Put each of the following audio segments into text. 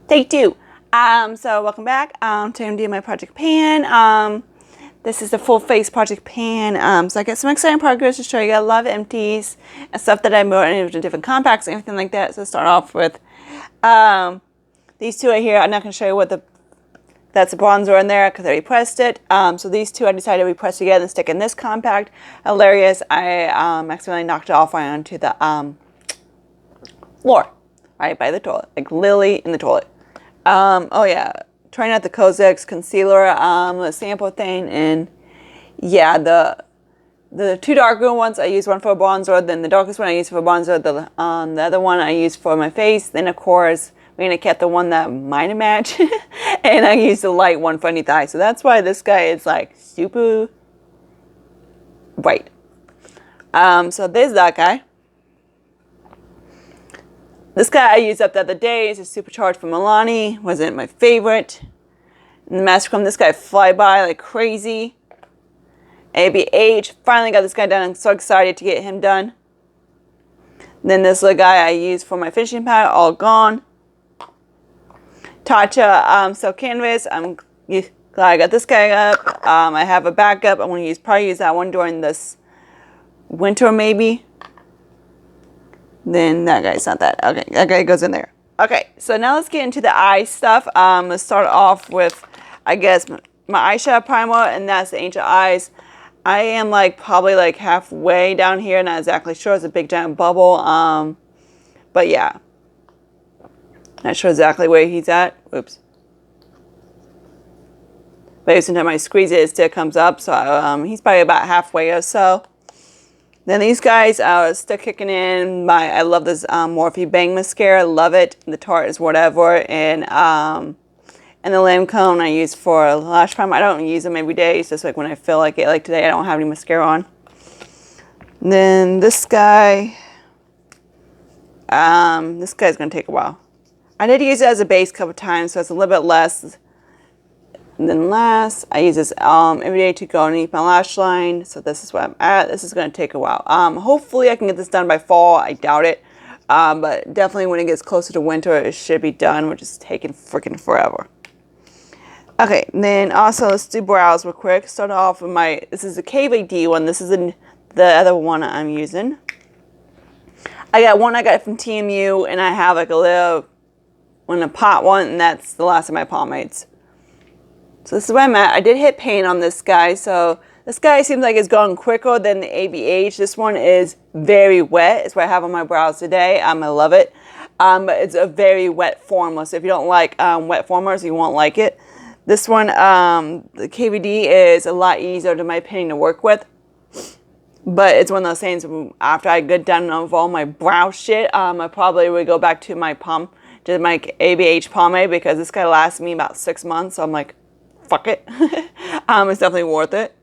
Take two. So welcome back. Today I'm doing my project pan. This is the full face project pan. So I got some exciting progress to show you. I love empties and stuff that I bought in different compacts and everything like that. So start off with these two right here. I'm not going to show you what that's a bronzer in there because I already pressed it. So these two I decided to press together and stick in this compact. Hilarious. I accidentally knocked it off right onto the floor, right by the toilet, like literally in the toilet. Oh yeah, trying out the Kozak's concealer sample thing, and yeah, the two darker ones I use one for a bronzer, then the darkest one I use for a bronzer, the other one I use for my face, then of course we're gonna kept the one that might match, and I use the light one for underneath the eye. So that's why this guy is like super bright. So there's that guy. This guy I used up the other day is a supercharged from Milani. Wasn't my favorite. And the mask from this guy fly by like crazy. ABH. Finally got this guy done. I'm so excited to get him done. Then this little guy I used for my finishing powder, all gone. Tatcha Silk Canvas. I'm glad I got this guy up. I have a backup. I'm going to probably use that one during this winter maybe. Then that guy's not that. Okay, that guy goes in there. Okay, so now let's get into the eye stuff. Let's start off with, I guess, my eyeshadow primer, and that's the Angel Eyes. I am probably halfway down here, not exactly sure. It's a big giant bubble. But yeah, not sure exactly where he's at. Oops. But every time I squeeze it, it still comes up. So he's probably about halfway or so. Then these guys are still kicking in. I love this Morphe Bang Mascara. Love it. The Tarte is whatever. And the Lancome I use for lash primer. I don't use them every day. It's just like when I feel like it. Like today, I don't have any mascara on. And then this guy. This guy's going to take a while. I did use it as a base a couple times, so it's a little bit less. And then last, I use this every day to go underneath my lash line. So this is where I'm at. This is going to take a while. Hopefully I can get this done by fall. I doubt it. But definitely when it gets closer to winter, it should be done, which is taking freaking forever. Okay, and then also let's do brows real quick. Start off with this is the KVD one. This is the other one I'm using. I got one I got from TMU, and I have a little one, a pot one, and that's the last of my pomades. So this is where I'm at. I did hit paint on this guy. So this guy seems like it's going quicker than the ABH. This one is very wet. It's what I have on my brows today. I love it. But it's a very wet formula. So if you don't like wet formulas, you won't like it. This one, the KVD is a lot easier, to my opinion, to work with. But it's one of those things, after I get done with all my brow shit, I probably would go back to my ABH pomade, because this guy lasted me about 6 months. So I'm like, fuck it. It's definitely worth it.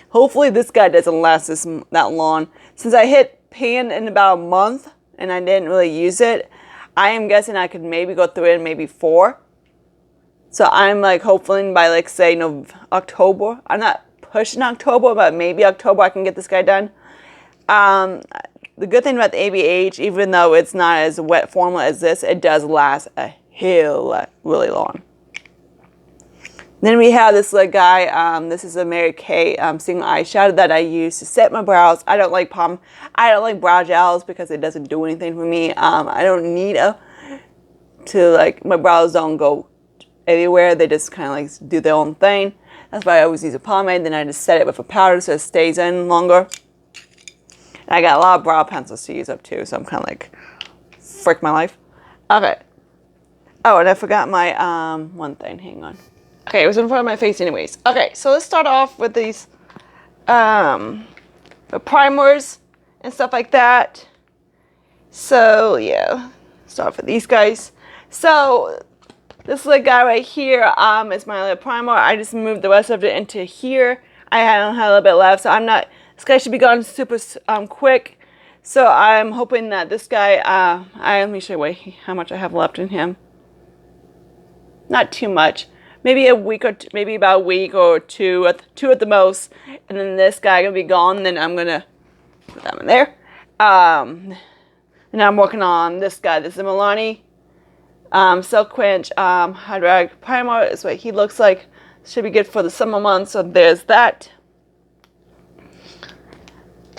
Hopefully this guy doesn't last that long. Since I hit pan in about a month and I didn't really use it, I am guessing I could maybe go through it in maybe 4. So I'm hoping by say October. I'm not pushing October, but maybe October I can get this guy done. The good thing about the ABH, even though it's not as wet formula as this, it does last a hell lot really long. Then we have this little guy. This is a Mary Kay single eyeshadow that I use to set my brows. I don't like brow gels because it doesn't do anything for me. I don't need my brows don't go everywhere. They just kind of do their own thing. That's why I always use a pomade. Then I just set it with a powder so it stays in longer. And I got a lot of brow pencils to use up too, so I'm kind of frick my life. Okay. Oh, and I forgot my one thing. Hang on. Okay, it was in front of my face anyways. Okay, so let's start off with these the primers and stuff like that. So, yeah. Start with these guys. So, this little guy right here is my little primer. I just moved the rest of it into here. I had a little bit left, so this guy should be gone super quick. So, I'm hoping that this guy, let me show you how much I have left in him. Not too much. Maybe maybe about a week or two at the most, and then this guy gonna be gone. Then I'm gonna put that in there. And I'm working on this guy. This is a Milani Silk Quench Hydraulic Primer is what he looks like. Should be good for the summer months, so there's that.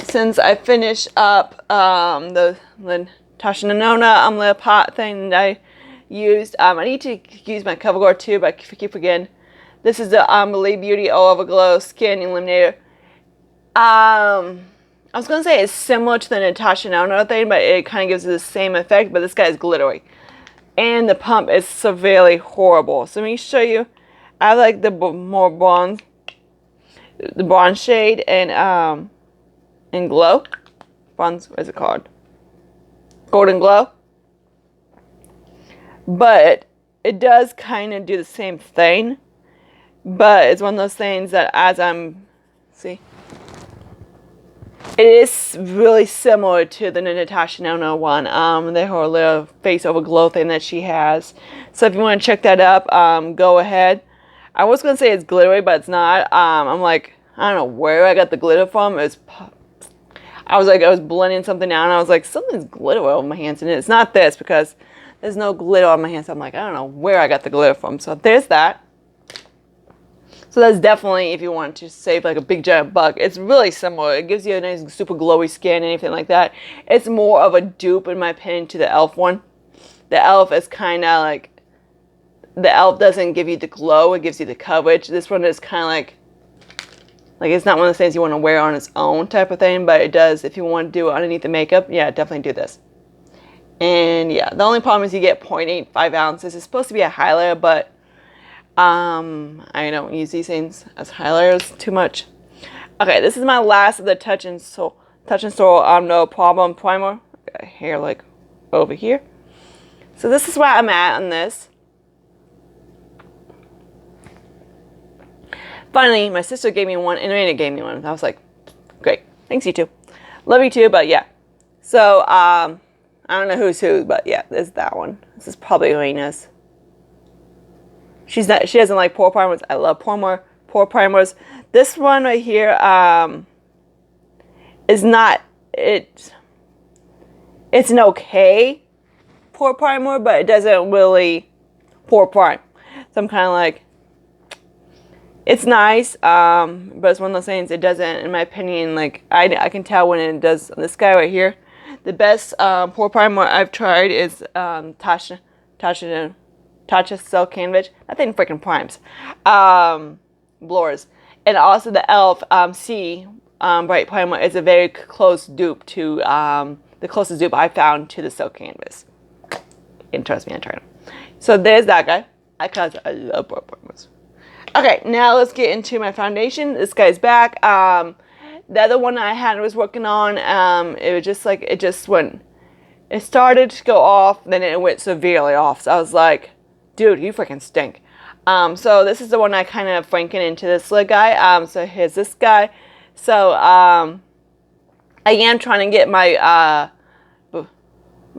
Since I finished up the Tasha Nona little pot thing that I used, I need to use my CoverGirl too, but I keep forgetting. This is the Believe Beauty All Over Glow Skin Eliminator. I was going to say it's similar to the Natasha Nona thing, but it kind of gives it the same effect, but this guy is glittery. And the pump is severely horrible. So let me show you. I like the more bronze, the bronze shade and glow. Bronze, what is it called? Golden Glow. But it does kind of do the same thing. But it's one of those things that as see, it is really similar to the Natasha Nona one. The whole little face over glow thing that she has. So if you want to check that up, go ahead. I was going to say it's glittery, but it's not. I'm like, I don't know where I got the glitter from. I was blending something out, and I was like, something's glitter on my hands. And it's not this, because there's no glitter on my hands. So I'm like, I don't know where I got the glitter from. So there's that. So that's definitely if you want to save like a big giant buck. It's really similar. It gives you a nice super glowy skin, anything like that. It's more of a dupe in my opinion to the e.l.f. one. The e.l.f. is kind of like, the e.l.f. doesn't give you the glow, it gives you the coverage. This one is kind of like it's not one of the things you want to wear on its own type of thing, but it does if you want to do it underneath the makeup. Yeah, definitely do this. And yeah, the only problem is you get 0.85 ounces. It's supposed to be a highlighter, but I don't use these things as highlighters too much. Okay, this is my last of the Touch and Soul No Problem Primer. Got hair like over here. So this is where I'm at on this. Finally, my sister gave me one, and Raina gave me one. I was like, great, thanks you too. Love you too, but yeah. So, I don't know who's who, but yeah, there's that one. This is probably Raina's. She doesn't like pore primers. I love pore primers. This one right here, is not, it's an okay pore primer, but it doesn't really pore prime. So I'm kind of like, it's nice, but it's one of those things, it doesn't, in my opinion, like, I can tell when it does. This guy right here, the best pore primer I've tried is Tasha Silk Canvas. That thing freaking primes. Blurs. And also the e.l.f. C Bright Primer is a very close dupe to, the closest dupe I found to the Silk Canvas. And trust me, I tried them. So there's that guy. I love pore primers. Okay, now let's get into my foundation. This guy's back. The other one I was working on, it was just like, it started to go off, then it went severely off. So I was like, dude, you freaking stink. So this is the one I kind of franken into this little guy. So here's this guy. So, I am trying to get my,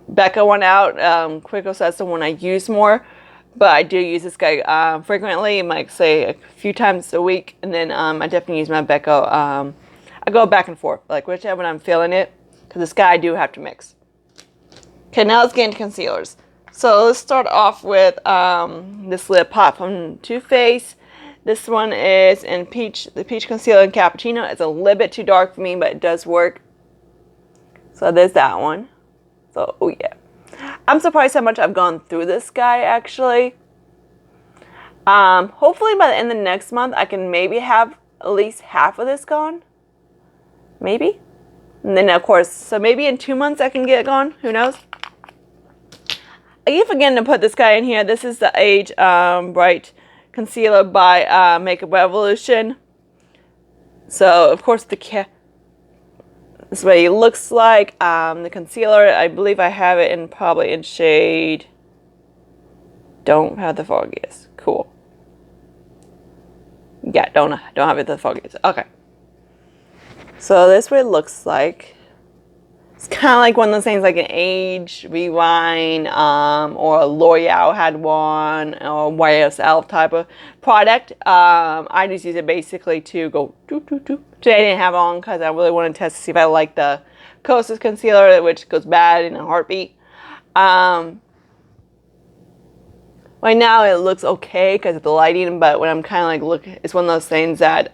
Becca one out, quicker, so that's the one I use more. But I do use this guy frequently, like say a few times a week, and then I definitely use my Becca. I go back and forth, like whichever when I'm feeling it, because this guy I do have to mix. Okay, now let's get into concealers. So let's start off with this lip pot from Too Faced. This one is in Peach, the Peach Concealer in Cappuccino. It's a little bit too dark for me, but it does work. So there's that one. So, oh yeah. I'm surprised how much I've gone through this guy, actually. Hopefully by the end of next month, I can maybe have at least half of this gone. Maybe. And then, of course, so maybe in 2 months I can get it gone. Who knows? I keep forgetting to put this guy in here. This is the Age Bright Concealer by Makeup Revolution. So, of course, this is what it looks like. The concealer, I believe I have it probably in shade. Don't have the foggiest. Cool. Yeah, don't have it the foggiest. Okay. So this is what it looks like. It's kind of like one of those things like an Age Rewind, or a L'Oreal had one, or YSL type of product. I just use it basically to go doo. Today I didn't have it on because I really wanted to test to see if I like the Kosas concealer, which goes bad in a heartbeat. Right now it looks okay because of the lighting, but when I'm kind of like look, it's one of those things that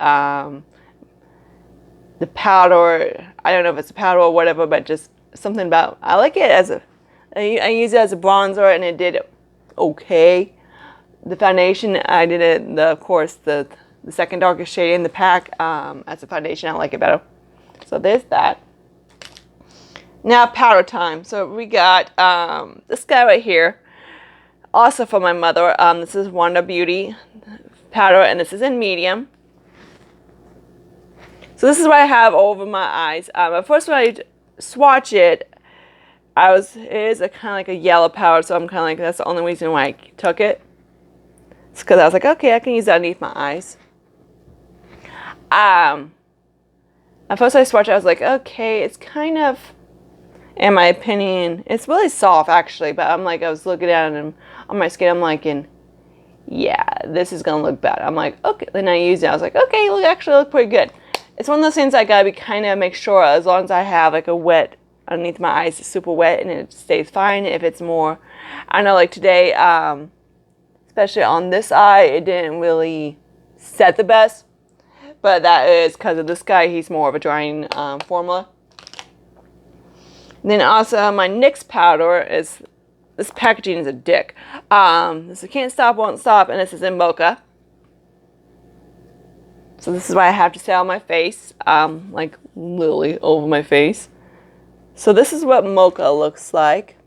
the powder, I don't know if it's a powder or whatever, but just something about, I like it as a, I use it as a bronzer and it did okay. The foundation, I did it, of course, the second darkest shade in the pack as a foundation. I like it better. So there's that. Now powder time. So we got this guy right here. Also from my mother. This is Wonder Beauty powder, and this is in medium. So this is what I have over my eyes. At first when I swatch it, it is a kind of like a yellow powder, so I'm kind of like, that's the only reason why I took it. It's because I was like, okay, I can use that underneath my eyes. At first I swatched it, I was like, okay, it's kind of, in my opinion, it's really soft actually, but I'm like, I was looking at it and on my skin, I'm like, yeah, this is gonna look bad. I'm like, okay, then I used it, I was like, okay, actually look pretty good. It's one of those things I gotta be kind of make sure, as long as I have like a wet underneath my eyes, it's super wet and it stays fine. If it's more, I know like today, especially on this eye, it didn't really set the best, but that is because of this guy. He's more of a drying formula. And then also my NYX powder is, this packaging is a dick. This is Can't Stop, Won't Stop, and this is in mocha. So this is what I have to say on my face, like literally over my face. So this is what mocha looks like.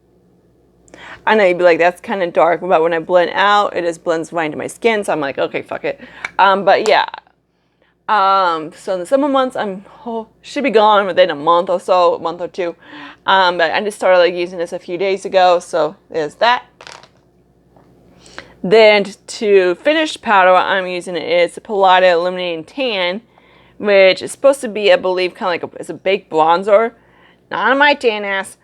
I know you'd be like, that's kind of dark, but when I blend out, it just blends right into my skin. So I'm like, okay, fuck it. But yeah. So in the summer months, should be gone within a month or so, a month or two. But I just started like using this a few days ago, so there's that. Then to finish powder, what I'm using is the Palette Illuminating Tan, which is supposed to be, I believe, kind of like it's a baked bronzer. Not on my tan ass.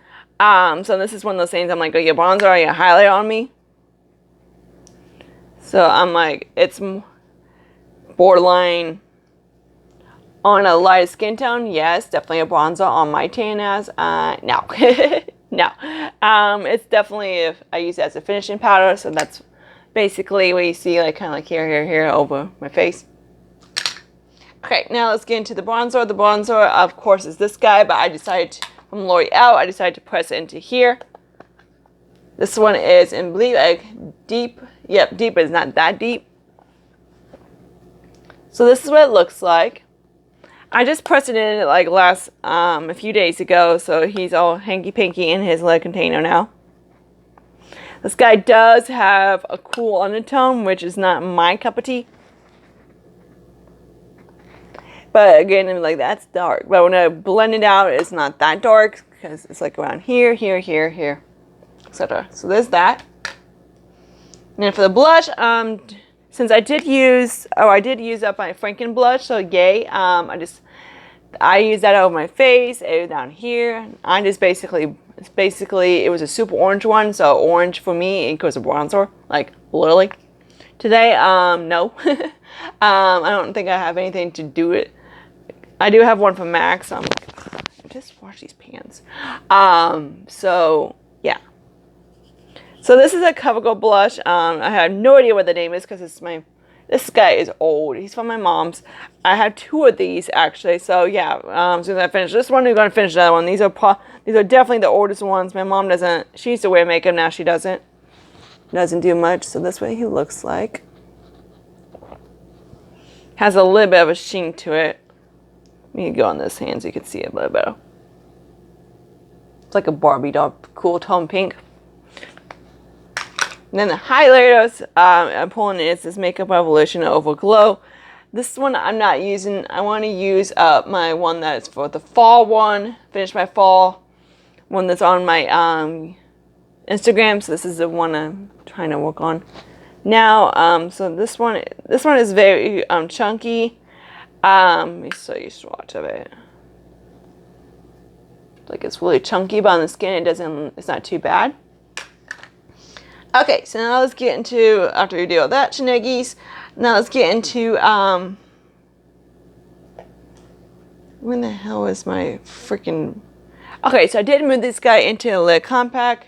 So this is one of those things I'm like, oh, you bronzer or you highlight on me? So I'm like, it's borderline on a light skin tone. Yes, definitely a bronzer. On my tan ass, no. No. It's definitely, if I use it as a finishing powder, so that's basically what you see, like kind of like here over my face. Okay, now let's get into the bronzer. The bronzer, of course, is this guy, but I decided to, from L'Oreal, I decided to press it into here. This one is in blue, like deep. Yep, deep, but it's not that deep. So this is what it looks like. I just pressed it in like a few days ago, so he's all hanky-panky in his little container now. This guy does have a cool undertone, which is not my cup of tea. But again, I'm like, that's dark. But when I blend it out, it's not that dark because it's like around here, etc. So there's that. And then for the blush, since I did use up my Franken blush, so yay. I use that over my face, down here. I just basically, it was a super orange one, so orange for me equals a bronzer, like literally. Today, no. I don't think I have anything to do it. I do have one from MAC, so I'm like, just wash these pants. So yeah. So this is a CoverGirl blush. I have no idea what the name is because this guy is old. He's from my mom's. I have two of these actually. So yeah, as soon as I finish this one, we're gonna finish the other one. These are definitely the oldest ones. My mom doesn't. She used to wear makeup. Now she doesn't. Doesn't do much. So this way he looks like. Has a little bit of a sheen to it. Let me go on this hand so you can see it a little better. It's like a Barbie doll, cool tone pink. And then the highlighters, I'm pulling in, it's this Makeup Revolution Over Glow. This one I'm not using. I want to use my one that's for the fall one. Finish my fall one that's on my Instagram. So this is the one I'm trying to work on now. So this one is very chunky. Let me show you a swatch of it. Like it's really chunky, but on the skin it's not too bad. Okay, so now let's get into, after we do all that shenanigans, now let's get into, when the hell is my freaking, okay, so I did move this guy into a lid compact,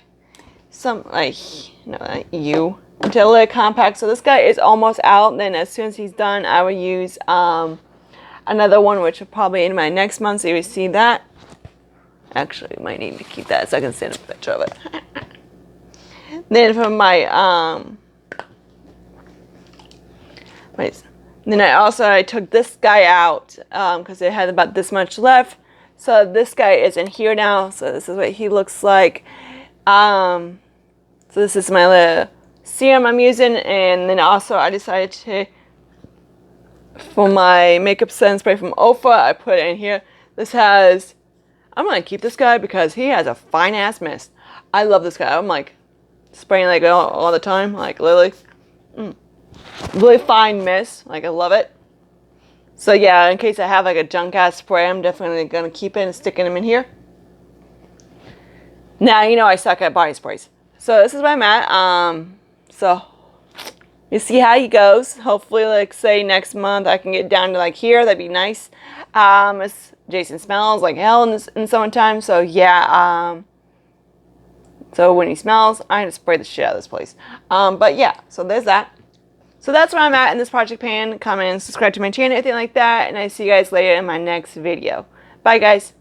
not you, into a little compact. So this guy is almost out. Then as soon as he's done, I will use another one, which will probably in my next month. So you will see that. Actually, might need to keep that so I can send a picture of it. Then for my then I took this guy out because it had about this much left. So this guy is in here now. So this is what he looks like. So this is my little serum I'm using, and then also I decided to, for my makeup setting spray from Ofra, I put it in here. This has, I'm gonna keep this guy because he has a fine ass mist. I love this guy. I'm like spraying like all the time, like literally. Really fine mist, like I love it. So yeah, in case I have like a junk ass spray, I'm definitely gonna keep it and sticking them in here. Now you know I suck at body sprays. So this is where I'm at. So you see how he goes. Hopefully, like say next month I can get down to like here. That'd be nice. Jason smells like hell in summertime. So yeah. So when he smells, I'm gonna spray the shit out of this place. But yeah, so there's that. So that's where I'm at in this project pan. Comment and subscribe to my channel, anything like that. And I see you guys later in my next video. Bye, guys.